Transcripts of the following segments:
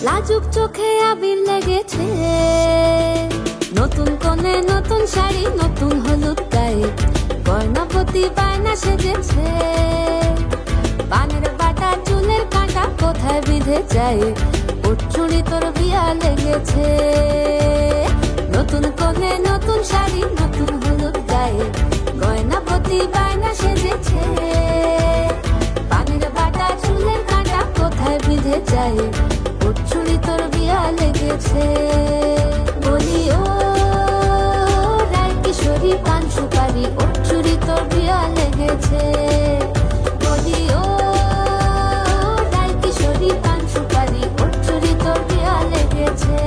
লাজুক চোখে আবির লেগেছে, নতুন কোণে নতুন শাড়ি নতুন হলুদ গায়ে, গয়নাপতি বায়না সেজেছে। পানের বাটা চুলের কাঁটা কোথায় বিঁধে যায়, ওর চুড়ি তোর বিয়া লেগেছে। নতুন কোণে নতুন শাড়ি নতুন হলুদ গায়ে, গয়নাপতি বায়না সেজেছে। পানের বাটা চুলের কাঁটা কোথায় বিঁধে যায়, ওর চুড়ি তোর বিয়া লেগেছে। বলি ও রায় কিশোরী পান সুপারি, ওর চুড়ি তোর বিয়া লেগেছে। বলি ও রায় কিশোরী পান সুপারি, ওর চুড়ি তোর বিয়া লেগেছে।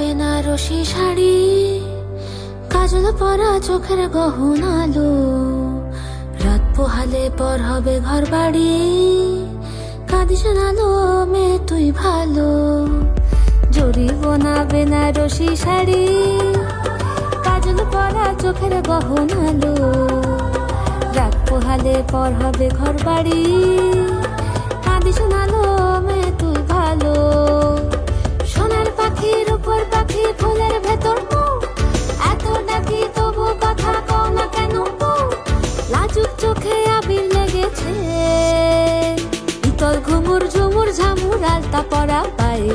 বেনারসি শাড়ি, কাজল পরা চোখের গহনালো, রাত পোহালে পর হবে ঘর বাড়ি, কাঁদিস নালো মেয়ে তুই ভালো। জরি বোনা বেনারসি শাড়ি, কাজল পরা চোখের গহনালো, রাত পোহালে পর হবে ঘর বাড়ি, কাঁদিস নালো মেয়ে তুই ভালো। সোনার পাখির উপর পাখি ফুলের ভেতর মুখ, এত ডাকি তবু কথা কও না কেন বউ। লাজুক চোখে আবির লেগেছে, ইতল ঘুমুর ঝুমুর ঝামুর আলতা পরা পায়ে,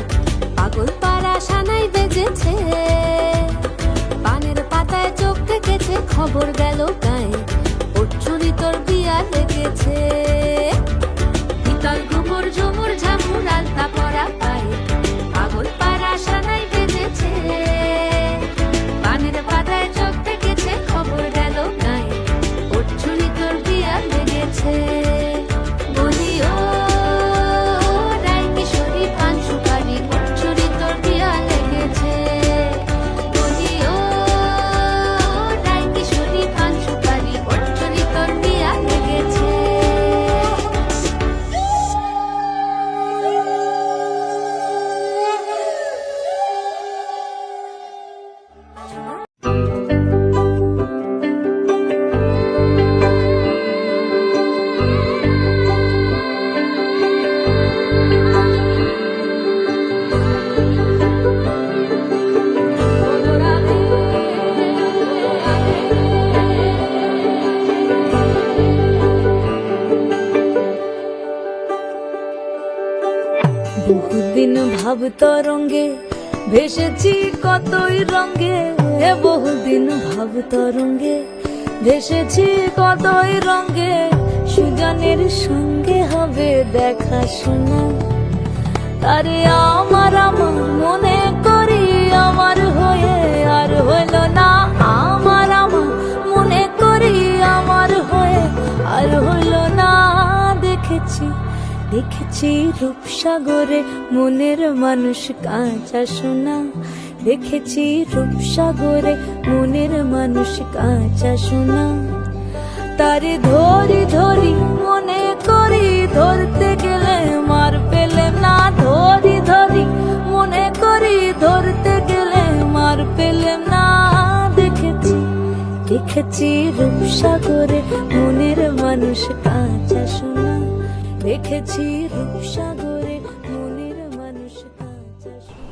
পাগল পাড়া সানাই বেজেছে। পানের পাতায় চোখ ঠেকেছে, খবর গেল গায়ে, ওর চুরি তোর বিয়া লেগেছে। ইতল ঘুমুর ঝুমুর ঝামুর আলতা পরা পায়ে, পাগল পাড়া সানাই বেজেছে। পানের পাতায় চোখ ঠেকেছে, খবর গেল গায়ে, ওর চুরি তোর বিয়া লেগেছে। বলি ও রায় কিশোরী পান সুপারি, ওর চুরি তোর বিয়া লেগেছে। বলি ও রায় কিশোরী পান সুপারি, ওর চুরি তোর বিয়া লেগেছে। বহুদিন ভাব তরঙ্গে ভেসেছি কতই রঙ্গে, বহুদিন ভাব তরঙ্গে ভেসেছি কতই রঙ্গে। সুজনের সঙ্গে হবে দেখা শোনা, তারে আমার আমার মনে করি আমার হয়ে আর হইল না। আমার আমার মনে করি আমার হয়ে আর হইল না। দেখেছি দেখেছি রূপসাগরে মনের মানুষ কাঁচা সোনা, দেখেছি রূপসাগরে মনের মানুষ কাঁচা সোনা। তারে ধরি ধরি মনে করি ধরতে গেলে মার পেলেম না। ধরি ধরি মনে করি ধরতে গেলে মার পেলেম না। দেখেছি দেখেছি রূপসাগরে মনের মানুষ কাঁচা সোনা, দেখেছি রূপসাগরে মনের মানুষ কাঁচা সোনা।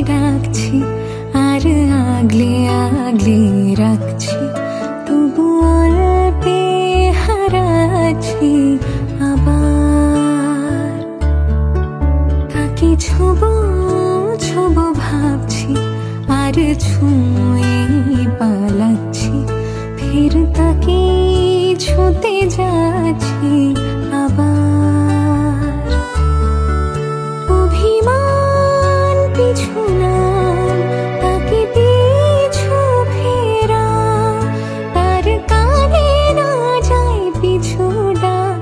ডাকছি আর আগলে আগলে রাখছি, তবু অল্পে হারাচ্ছি আবার। তাকে ছোবো ছোবো ভাবছি আর ছুঁয়ে পালাচ্ছি, ফের তাকে ছুঁতে যাচ্ছি আবার। অভিমান পিছু নাম, তাকে পিছু ফেরা, তার কানে না যায় পিছু ডাক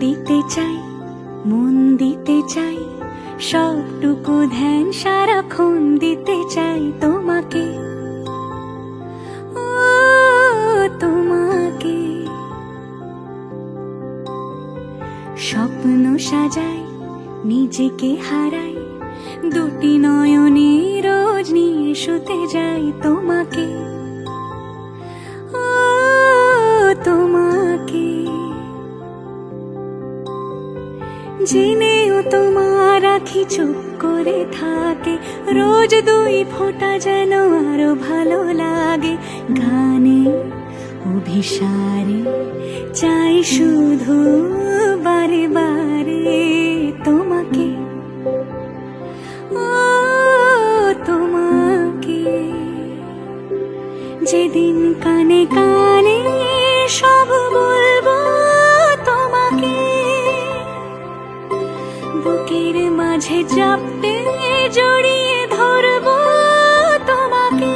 দিতে চাই, মন দিতে চাই, সবটুকু ধ্যান সারাক্ষণ দিতে চাই তোমাকে, ও তোমাকে। স্বপ্ন সাজাই, নিজেকে হারাই, দুটি নয়নে রোজ নিয়ে শুতে যাই তোমাকে, ও তোমাকে। জেনেও তোমার আখি চুপ করে থাকে, রোজ দুই ফোঁটা যেন আরো ভালো লাগে। গানে অভিসারে চাই শুধু বারে বারে তোমাকে, ও তোমাকে। যেদিন কানে কানে সব বলবো তোমাকে, বুকের মাঝে চাপতে জড়িয়ে ধরবো তোমাকে।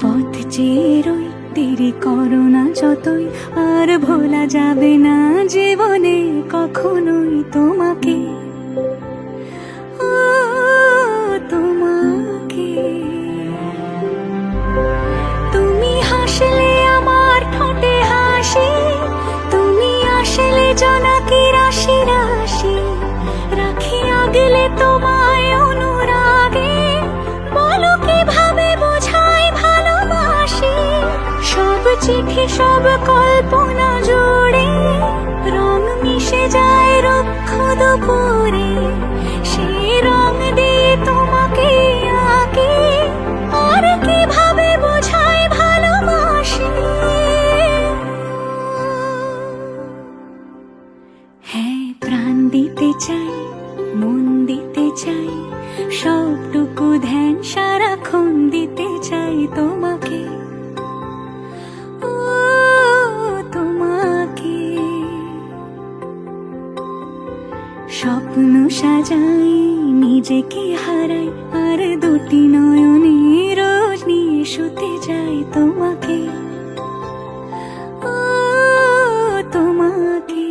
পথ চেয়ে রই, দেরি করো না যতই, আর ভোলা যাবে না জীবনে কখনোই তোমাকে, ও তোমাকে। তুমি হাসলে আমার ঠোঁটে হাসি, তুমি আসলে জোনাকি রাশি রাশি, রাখি আগলে তোমায় অনুরাগে, বলো কিভাবে বোঝাই ভালোবাসি। সব চিঠি সব কল্পনা জুড়ে রং মিশে যায় রুক্ষ দুপুরে, সেই রং দিয়ে তোমাকে আঁকি, আর কিভাবে বোঝাই ভালোবাসি। হ্যাঁ, প্রাণ দিতে চাই, মন দিতে চাই, সবটুকু ধ্যান সারাক্ষণ দিতে চাই তোমাকে, ও তোমাকে। স্বপ্ন সাজাই, নিজেকে হারাই, আর দুটি নয়নে রোজ নিয়ে শুতে যাই তোমাকে, ও তোমাকে।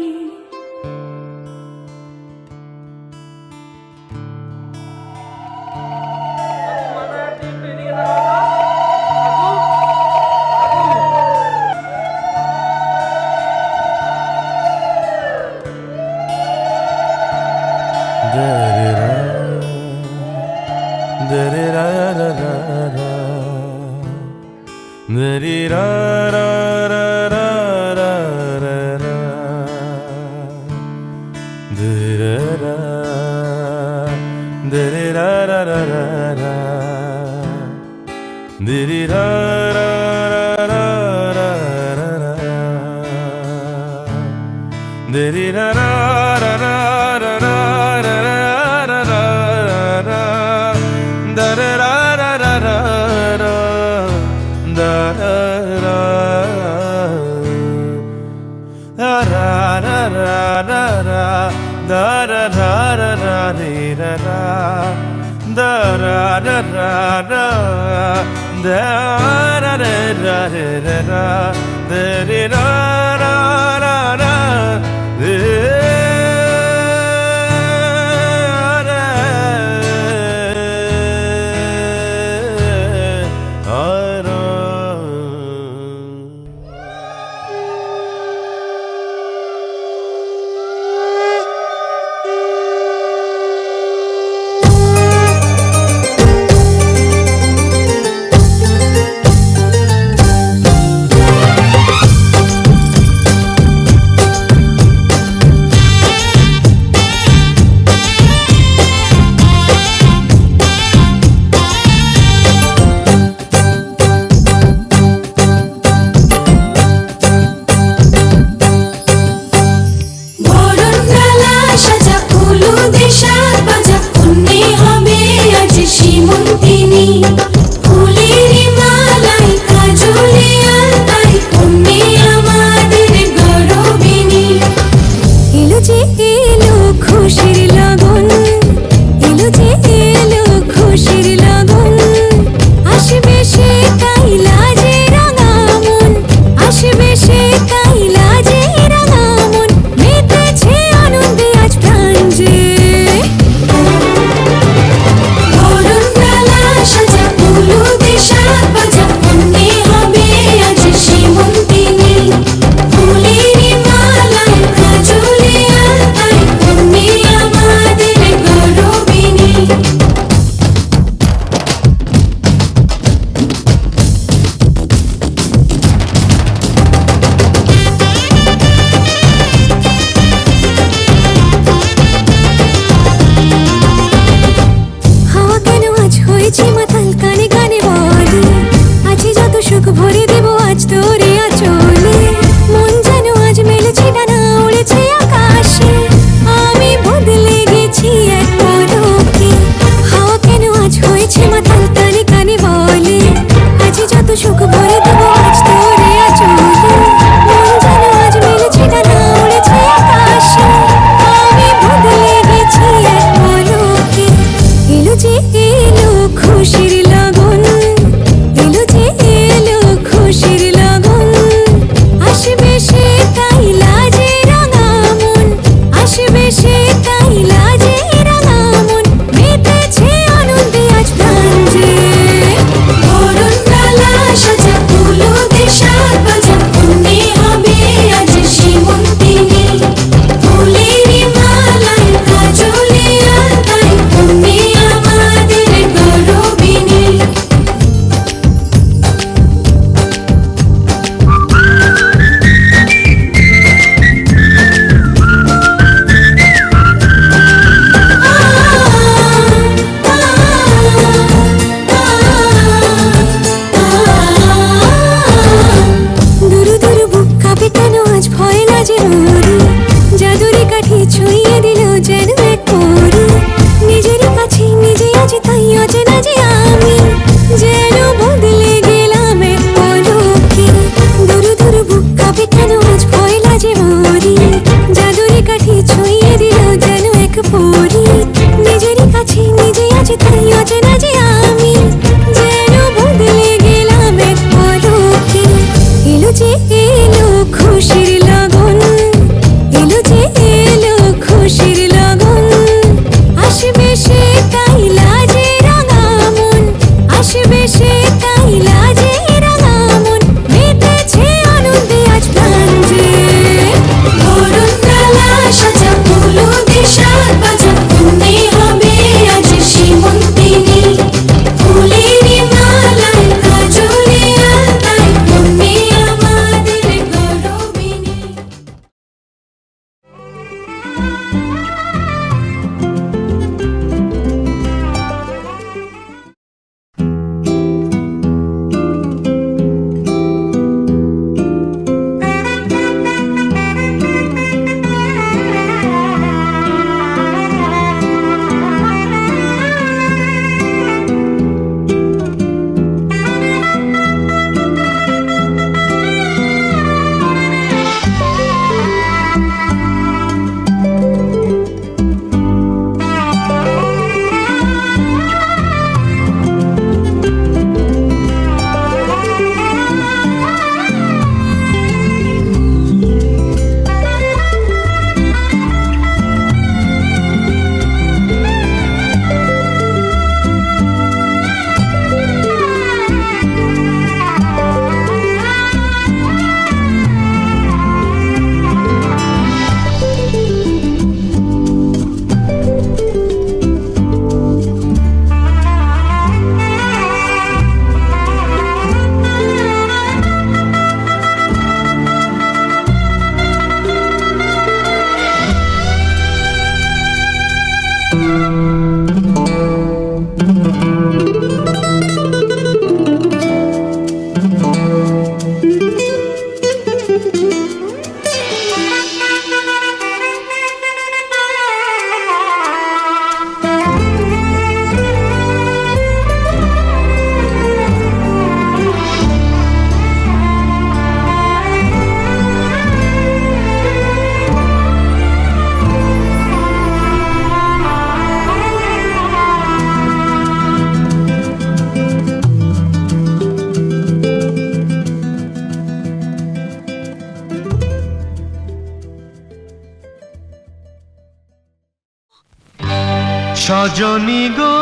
রজনী গো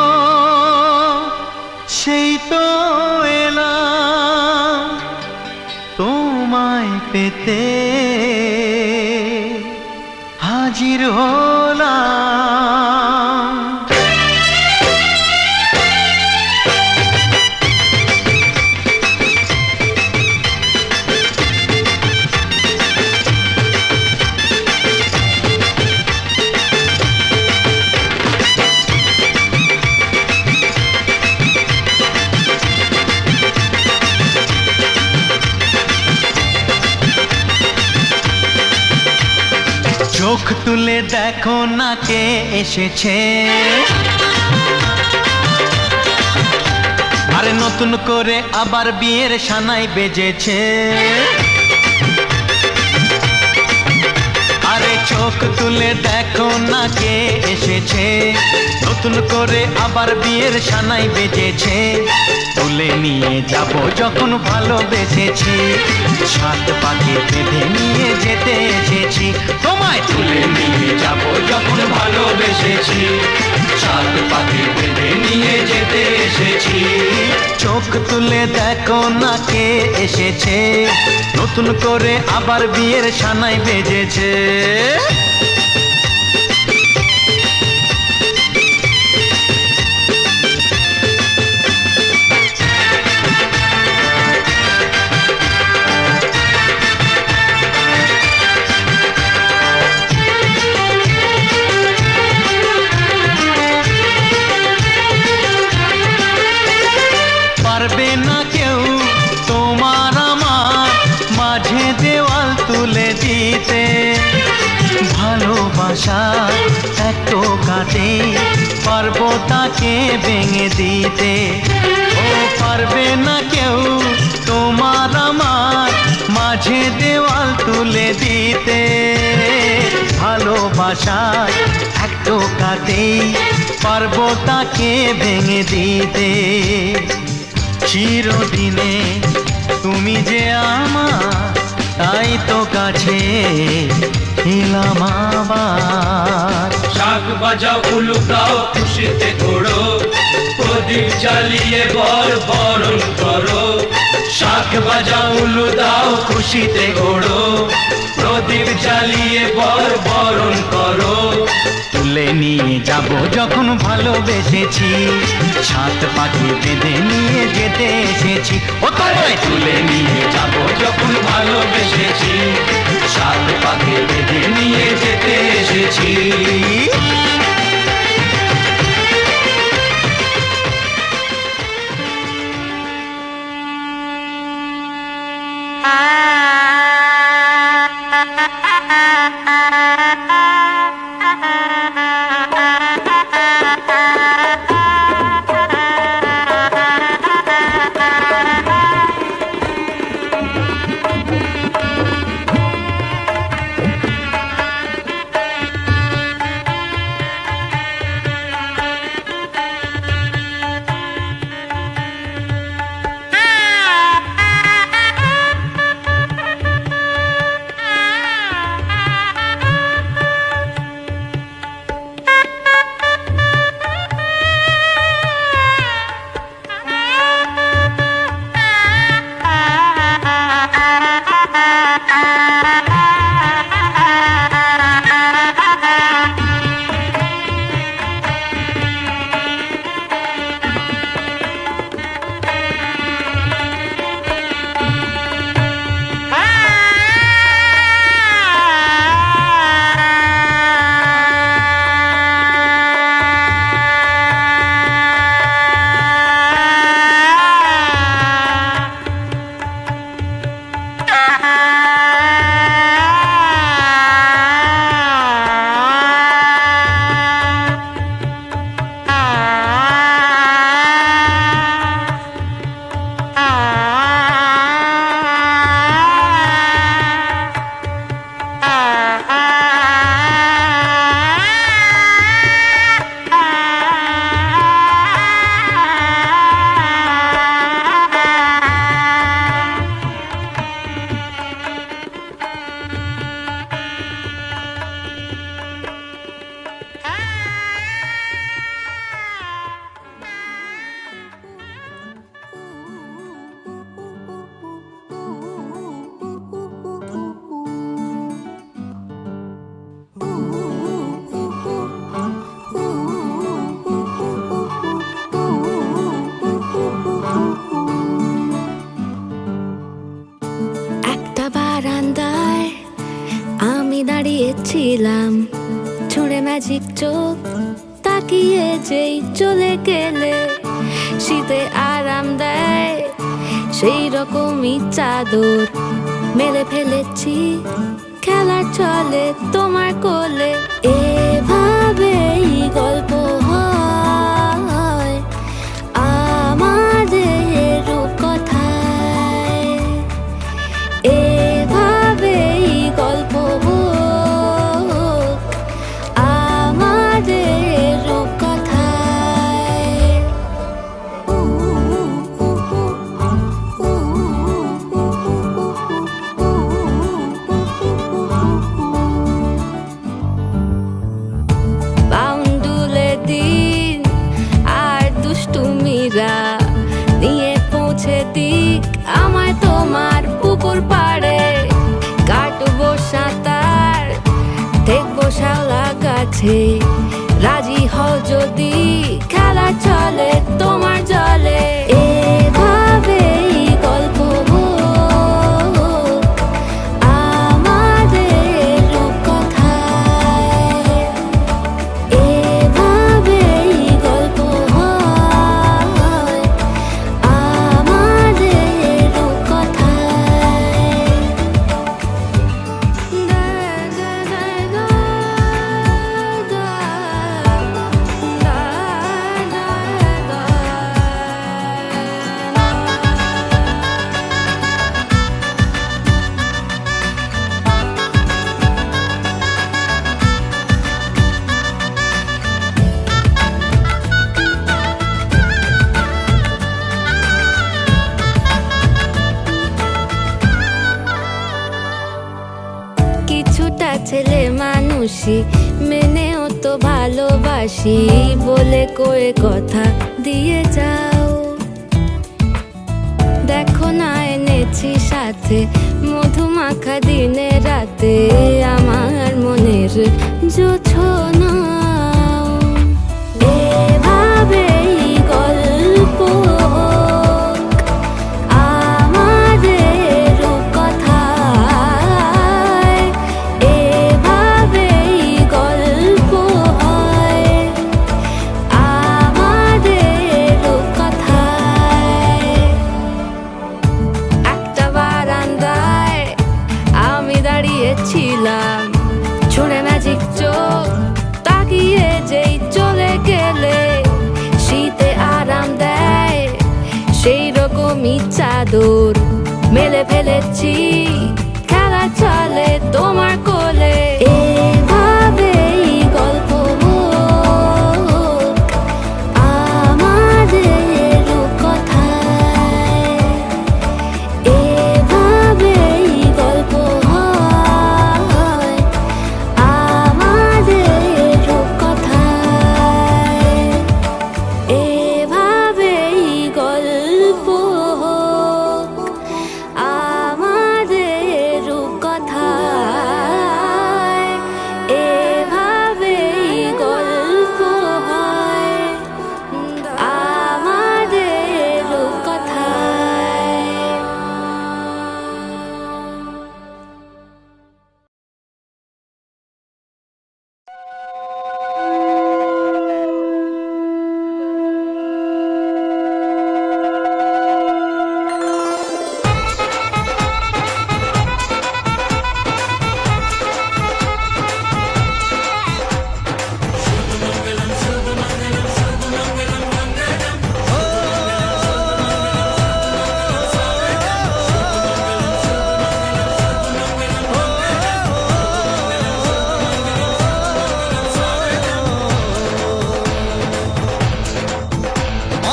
সেই তো এলাম তোমায় পেতে হাজির হলাম। চোখ তুলে দেখো না কে এসেছে, আরে নতুন করে আবার বিয়ের সানাই বেজেছে। আরে চোখ তুলে দেখো না কে এসেছে, নতুন করে আবার বিয়ের সানাই বেজেছে। তুলে নিয়ে যাব যখন ভালোবেসেছি, সাত পাকে বেঁধে নিয়ে যেতে এসেছি। তোমায় তুলে নিয়ে যাব যখন ভালোবেসেছি, সাত পাকে বেঁধে নিয়ে যেতে এসেছি। চোখ তুলে দেখো না কে এসেছে, নতুন করে আবার বিয়ের সানাই বেজেছে। পারবে না কেউ তোমার আমার মাঝে দেওয়াল তুলে দিতে, ভালোবাসা এত কাটে পারবো তাকে ভেঙে দিতে। ও পারবে না কেউ তোমার আমার মাঝে দেওয়াল তুলে দিতে, ভালোবাসা এত কাটে পারবো তাকে ভেঙে দিতে। চিরদিনে তুমি যে আমার, তাই তো কাছে এলাম আবার। শাক বাজাও উলু দাও খুশিতে ঘোড়ো, প্রদীপ জ্বালিয়ে বরণ করো। শাক বাজাও উলু দাও খুশিতে ঘোড়ো, প্রদীপ জ্বালিয়ে বরণ করো। তুলে নিয়ে যাব যখন ভালোবেসেছি, সাত পাখি বেঁধে নিয়ে যেতে এসেছি। ও তোমায় তুলে নিয়ে যাব যখন ভালোবেসেছি, সাত পাকে বেঁধে নিয়ে যেতে এসেছি। ছিলাম, ছুঁড়ে ম্যাজিক চোখ তাকিয়ে যেই চলে গেলে, শীতে আরাম দেয় সেই রকমই চাদর মেলে ফেলেছি খেলার চলে তোমার কোলে। এভাবেই গল্প হয় আমাদের রূপকথায়, এভাবেই গল্প হোক আমাদের রূপকথায়। বাউন্ডুলে দিন আর দুষ্টুমিরা নিয়ে পৌঁছে দিক আমায় তোমার পুকুর পাড়ে, কাটবো সাঁতার দেখবো শাওলা গাছে, রাজি হও যদি খেলা চলে তোমার জলে। এভাবেই গল্প হোক আমাদের রূপকথায়, এভাবেই গল্প হয় আমাদের রূপকথায়। কিছুটা ছেলে মানুষই মেনেও তো ভালোবাসি বলে কয়ে কথা দিয়ে যাও। দেখো না এনেছি সাথে মধুমাখা দিনে রাতে আমার মনের জোছনাও। এভাবেই গল্প হোক আমাদের রূপকথায়, এভাবেই গল্প হয় আমাদের রূপকথায়। একটা বারান্দায় আমি দাঁড়িয়েছিলাম, ছুঁড়ে ম্যাজিক চোখ তাকিয়ে যেই চলে গেলে, শীতে আরাম দেয় সেই রকমই চাদর মেলে ফেলেছি খেলা চলে তোমার কোলে। এভাবেই গল্প হোক আমাদের রূপকথায়, এভাবেই গল্প হয় আমাদের রূপকথায়, এভাবেই গল্প হোক আমাদের রূপকথায়, এভাবেই গল্প হয় আমাদের রূপকথায়।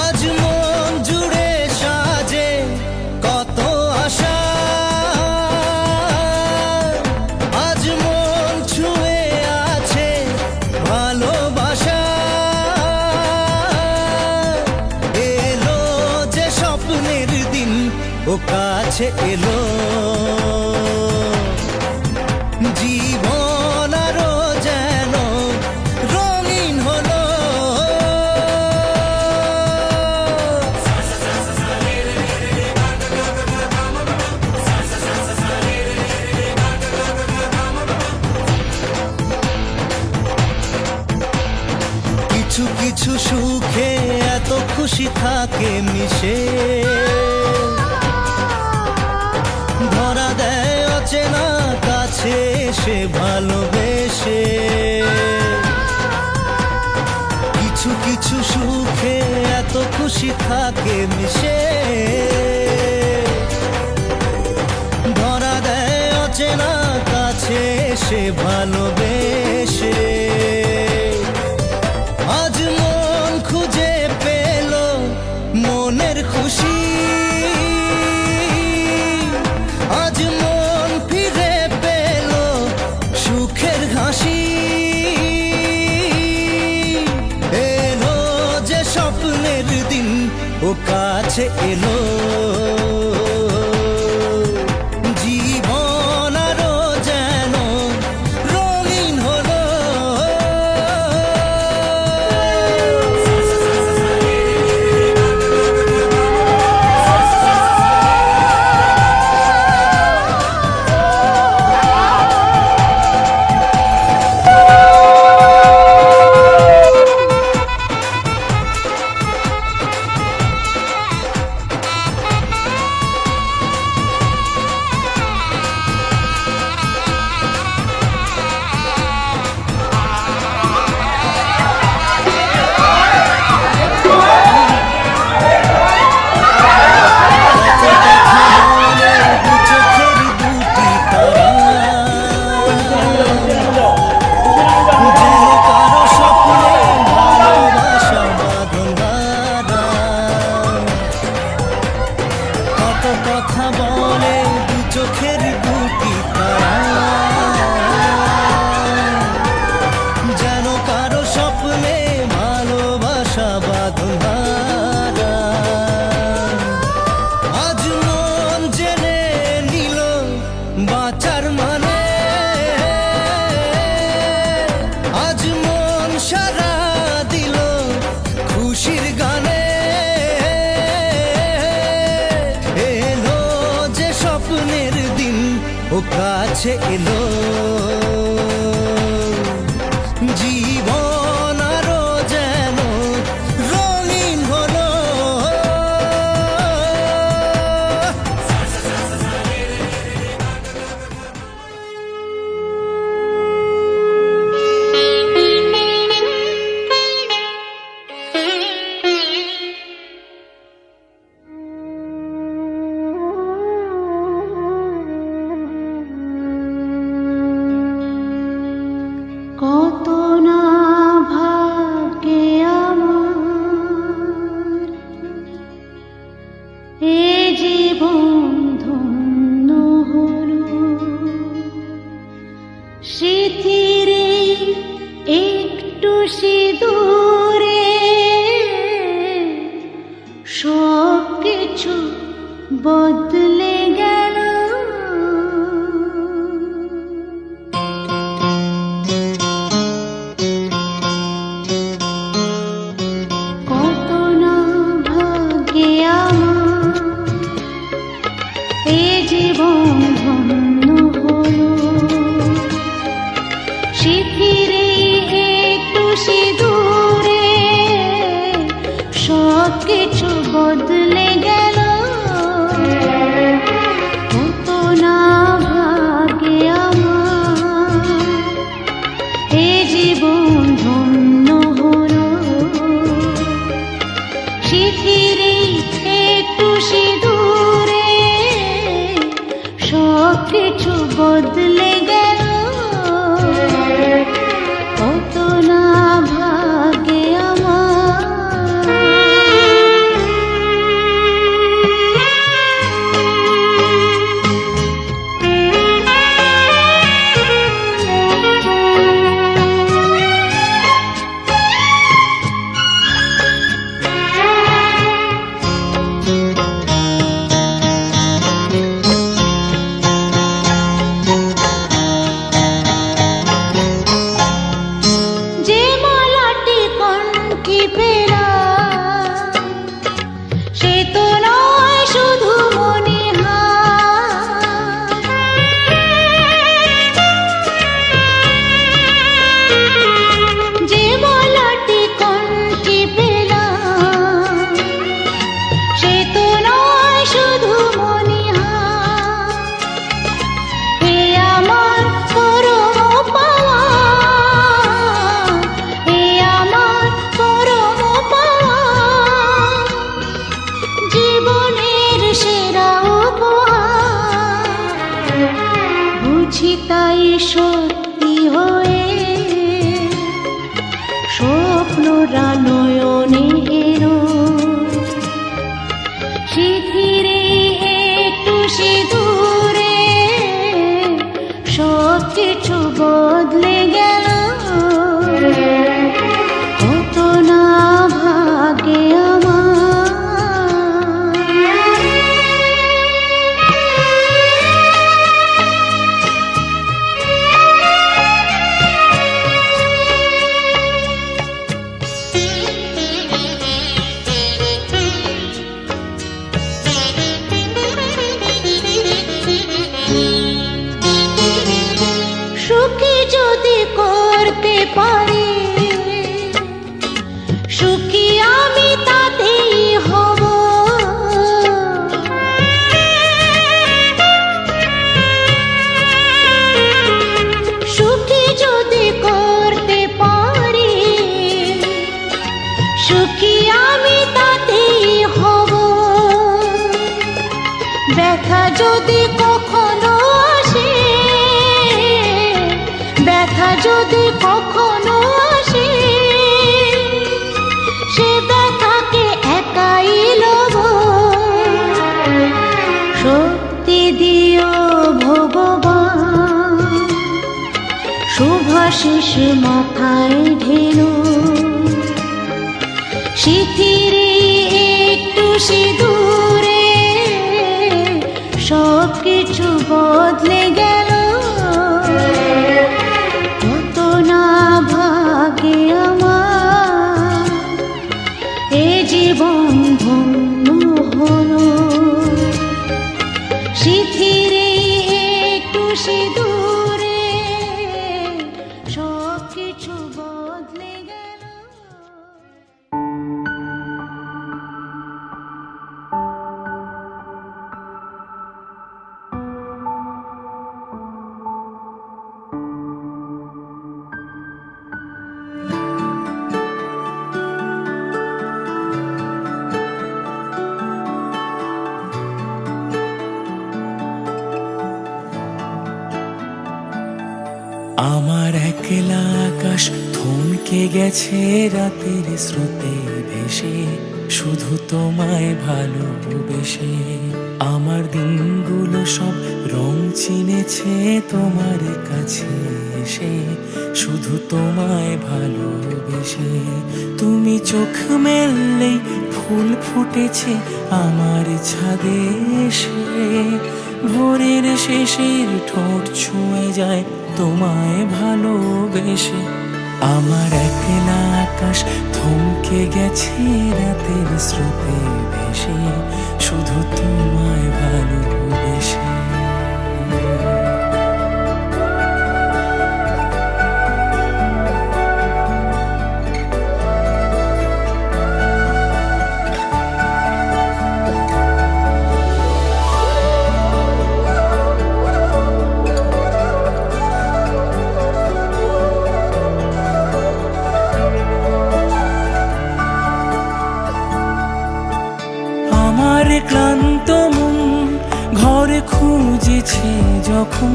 আজ মন জুড়ে সাজে কত আশা, আজ মন ছুঁয়ে আছে ভালোবাসা, এলো যে স্বপ্নের দিন ও কাছে এলো, জীবন আরো যেন রঙিন হলো। মিশে ধরা দেয় অচেনা কাছে সে ভালোবেসে কিছু কিছু সুখে এত খুশি থাকে মিশে ধরা দেয় অচেনা কাছে সে ভালোবেসে আজ মন খুঁজে পেল মনের খুশি আজ মন ফিরে পেল সুখের হাসি এলো যে স্বপ্নের দিন ও কাছে এলো জীবন আরো যেন রঙিন হলো কথা বলে দু চোখের দুটি তারা যেন কারো স্বপ্নে ভালোবাসা বাঁধন আজ মন জেনে নিল বাঁচার মানে আজ মন সারা দিল খুশির গানে স্বপ্নের দিন ও কাছে এলো জীবন আরো যেন রঙিন হলো কত না ভাগ্যে আমার এ জীবন ধন্য হলো স্মৃতির একটু সিঁদুরে সব কিছু বদলে গেল কিছু বদলে গেল কত না ভাগ্যে আমার এ জীবন ধন্য হলো শিথির একটু সিঁদুরে সব কিছু বদলে গেল কত না ভাগ্যে আমার সত্যি হয়ে স্বপ্নরা নয়নে এলো শিথিরে একটু সিঁদুরে সব কিছু বদলে গেল কত না ভাগে আমার সুখী যদি করতে পারি সুখী আমি তাতেই হব সুখী যদি করতে পারি সুখী আমি তাতেই হব ব্যথা যদি কখনো আসে ব্যথা যদি কখনো আসে সে ব্যথাকে একাই লব শক্তি দিও ভগবান শুভাশিস মাথায় ঢেলো শিথিরে একটু সিঁদুরে সব কিছু বদলে গেল কত না ভাগে আমার এ জীবন ধন্য হলো শিথিরে একটু সিঁদুরে সব কিছু বদলে গেল আমার একলা আকাশ থমকে গেছে রাতের স্রোতে ভেসে শুধু তোমায় ভালোবেসে আমার দিনগুলো সব রং চিনেছে তোমার কাছে এসে শুধু তোমায় ভালোবেসে তুমি চোখ মেললেই ফুল ফুটেছে আমার ছাদে এসে ভোরের শেষের ঠোঁট ছুঁয়ে যায় তোমায় ভালোবেসে আমার একলা আকাশ থমকে গেছে রাতের স্রোতে ভেসে শুধু তোমায় ভালোবেসে আমার ক্লান্ত মন ঘরে খুঁজেছে যখন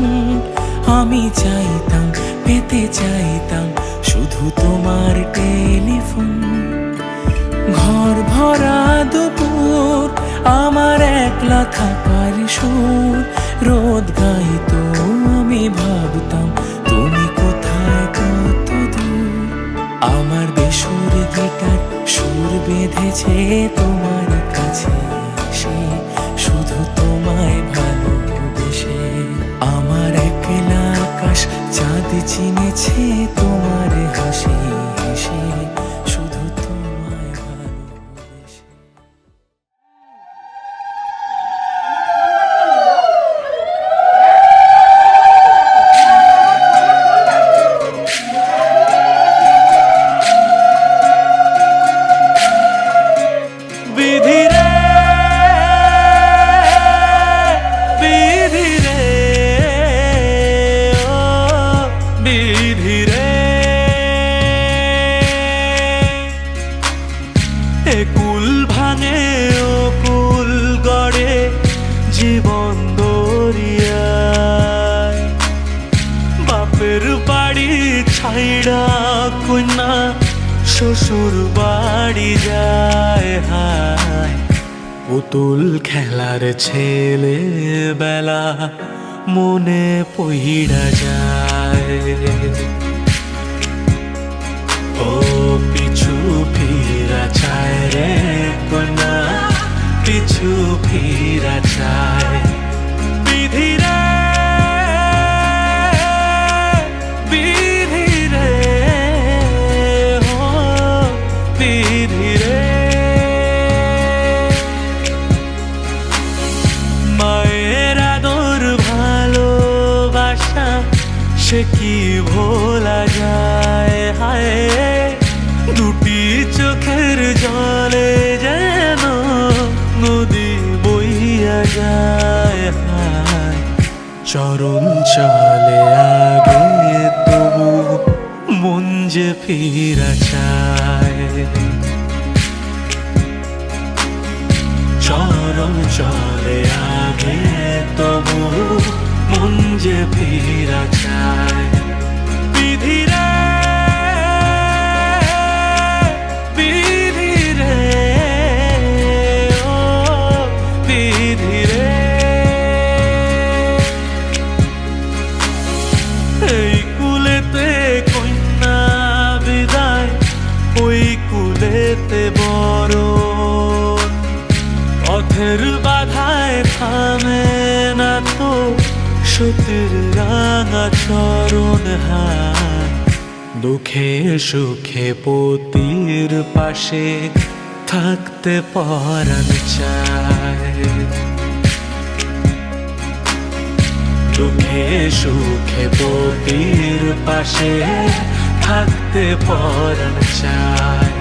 আমি চাইতাম পেতে চাইতাম শুধু তোমার টেলিফোন ঘর ভরা দুপুর আমার একলা থাকার সুর রোদ গাইতো আমি ভাবতাম তুমি কোথায় কত দূর আমার বেসুর গিটার সুর বেঁধেছে তোমার কাছে এসে শুধু তোমায় ভালোবেসে আমার একলা আকাশ চাঁদ চিনেছে তোমার হাসি হেসে শুধু তোমায় ভালোবেসে বিধিরে বিধিরে ও বিধিরে পুতুল খেলার ছেলে বেলা মনে পইড়া যায়, ও পিছু ফিরা চায় রে কন্যা, পিছু ফিরা চায়। বিধি রে, বিধি রে, ও বিধি রে, মায়ের আদর ভালোবাসা সে কি ভোলা যায়, হায় দুটি চোখের জলে যেন নদী বইয়া যায়, হায় চরণ চলে আগে তবু মন যে ফিরা চায়, চরণ চলে আগে তবু মন যে ফিরা চায়। বিধি রে, বিধি রে, ও বিধি রে, এই কুলেতে কন্যা বিদায়, ওই কুলেতে বড় পথের বাধায় থামে না তো সতীর রাঙা চরণ হাত, দুঃখে সুখে পতির পাশে থাকতে পরাণ চায়, দুঃখে সুখে পতির পাশে থাকতে পরাণ চায়।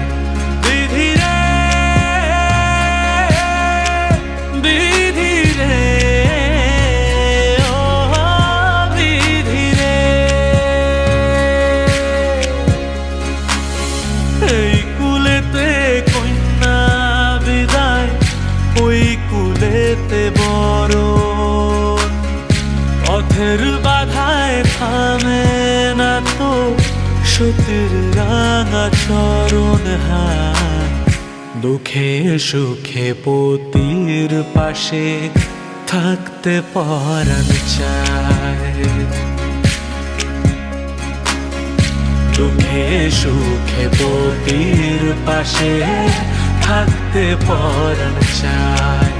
বিধি রে, বিধি রে, ও বিধি রে, এই কুলেতে কন্যা বিদায়, ওই কুলেতে বড় পথের বাধায় থামে না তো সতীর রাঙা চরণ হাত, দুঃখে সুখে পতির পাশে থাকতে পরাণ চায়, দুঃখে সুখে পতির পাশে থাকতে পরাণ চায়।